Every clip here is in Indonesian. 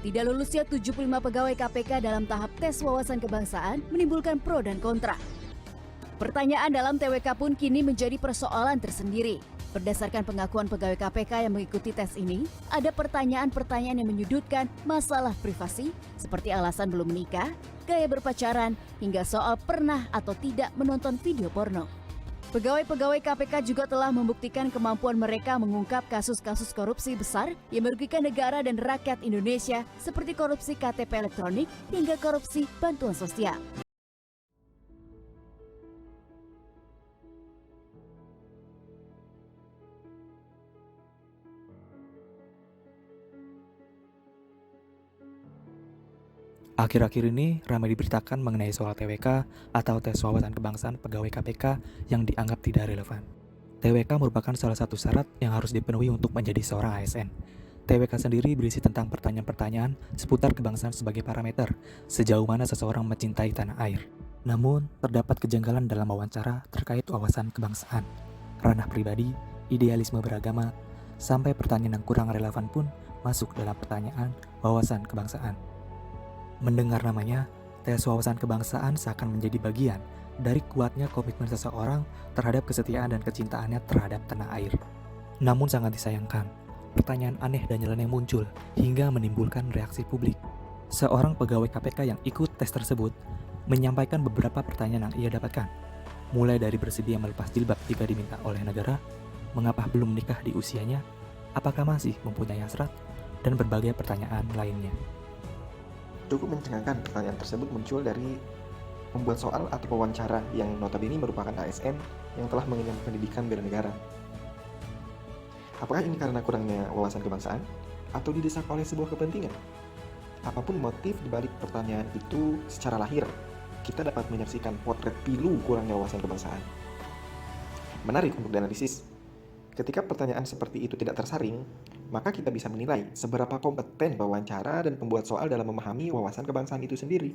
Tidak lulusnya 75 pegawai KPK dalam tahap tes wawasan kebangsaan menimbulkan pro dan kontra. Pertanyaan dalam TWK pun kini menjadi persoalan tersendiri. Berdasarkan pengakuan pegawai KPK yang mengikuti tes ini, ada pertanyaan-pertanyaan yang menyudutkan masalah privasi, seperti alasan belum menikah, gaya berpacaran, hingga soal pernah atau tidak menonton video porno. Pegawai-pegawai KPK juga telah membuktikan kemampuan mereka mengungkap kasus-kasus korupsi besar yang merugikan negara dan rakyat Indonesia, seperti korupsi KTP elektronik hingga korupsi bantuan sosial. Akhir-akhir ini ramai diberitakan mengenai soal TWK atau tes wawasan kebangsaan pegawai KPK yang dianggap tidak relevan. TWK merupakan salah satu syarat yang harus dipenuhi untuk menjadi seorang ASN. TWK sendiri berisi tentang pertanyaan-pertanyaan seputar kebangsaan sebagai parameter sejauh mana seseorang mencintai tanah air. Namun, terdapat kejanggalan dalam wawancara terkait wawasan kebangsaan, ranah pribadi, idealisme beragama, sampai pertanyaan yang kurang relevan pun masuk dalam pertanyaan wawasan kebangsaan. Mendengar namanya, tes wawasan kebangsaan seakan menjadi bagian dari kuatnya komitmen seseorang terhadap kesetiaan dan kecintaannya terhadap tanah air. Namun sangat disayangkan, pertanyaan aneh dan nyeleneh muncul hingga menimbulkan reaksi publik. Seorang pegawai KPK yang ikut tes tersebut menyampaikan beberapa pertanyaan yang ia dapatkan, mulai dari bersedia melepas jilbab jika diminta oleh negara, mengapa belum menikah di usianya, apakah masih mempunyai hasrat, dan berbagai pertanyaan lainnya. Cukup mencengangkan pertanyaan tersebut muncul dari pembuat soal atau wawancara yang notabene merupakan ASN yang telah mengenyam pendidikan bela negara. Apakah ini karena kurangnya wawasan kebangsaan atau didesak oleh sebuah kepentingan? Apapun motif dibalik pertanyaan itu, secara lahir kita dapat menyaksikan potret pilu kurangnya wawasan kebangsaan. Menarik untuk dianalisis. Ketika pertanyaan seperti itu tidak tersaring, maka kita bisa menilai seberapa kompeten pewawancara dan pembuat soal dalam memahami wawasan kebangsaan itu sendiri.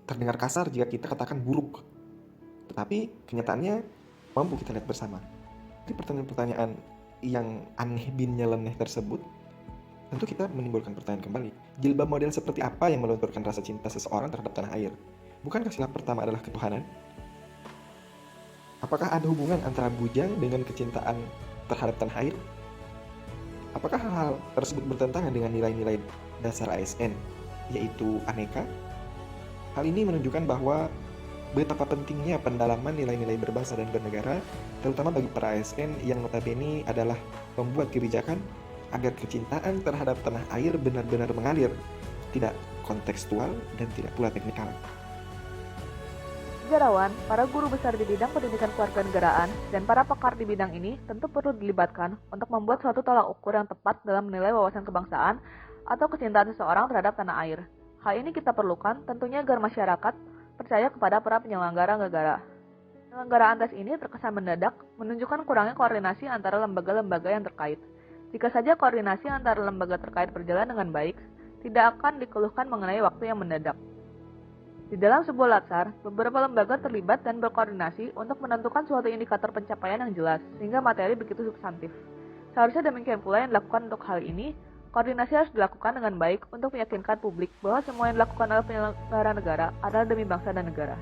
Terdengar kasar jika kita katakan buruk, tetapi kenyataannya mampu kita lihat bersama. Di pertanyaan-pertanyaan yang aneh bin nyeleneh tersebut, tentu kita menimbulkan pertanyaan kembali. Jilbab model seperti apa yang melunturkan rasa cinta seseorang terhadap tanah air? Bukankah sila pertama adalah ketuhanan? Apakah ada hubungan antara bujang dengan kecintaan terhadap tanah air? Apakah hal-hal tersebut bertentangan dengan nilai-nilai dasar ASN, yaitu aneka? Hal ini menunjukkan bahwa betapa pentingnya pendalaman nilai-nilai berbangsa dan bernegara, terutama bagi para ASN yang notabene adalah membuat kebijakan agar kecintaan terhadap tanah air benar-benar mengalir, tidak kontekstual dan tidak pula teknikal. Sejarawan, para guru besar di bidang pendidikan kewarganegaraan, dan para pakar di bidang ini tentu perlu dilibatkan untuk membuat suatu tolak ukur yang tepat dalam menilai wawasan kebangsaan atau kecintaan seseorang terhadap tanah air. Hal ini kita perlukan tentunya agar masyarakat percaya kepada para penyelenggara negara. Penyelenggaraan tes ini terkesan mendadak, menunjukkan kurangnya koordinasi antara lembaga-lembaga yang terkait. Jika saja koordinasi antara lembaga terkait berjalan dengan baik, tidak akan dikeluhkan mengenai waktu yang mendadak. Di dalam sebuah latsar, beberapa lembaga terlibat dan berkoordinasi untuk menentukan suatu indikator pencapaian yang jelas, sehingga materi begitu substantif. Seharusnya demikian pula yang dilakukan untuk hal ini, koordinasi harus dilakukan dengan baik untuk meyakinkan publik bahwa semua yang dilakukan oleh penyelenggara negara adalah demi bangsa dan negara.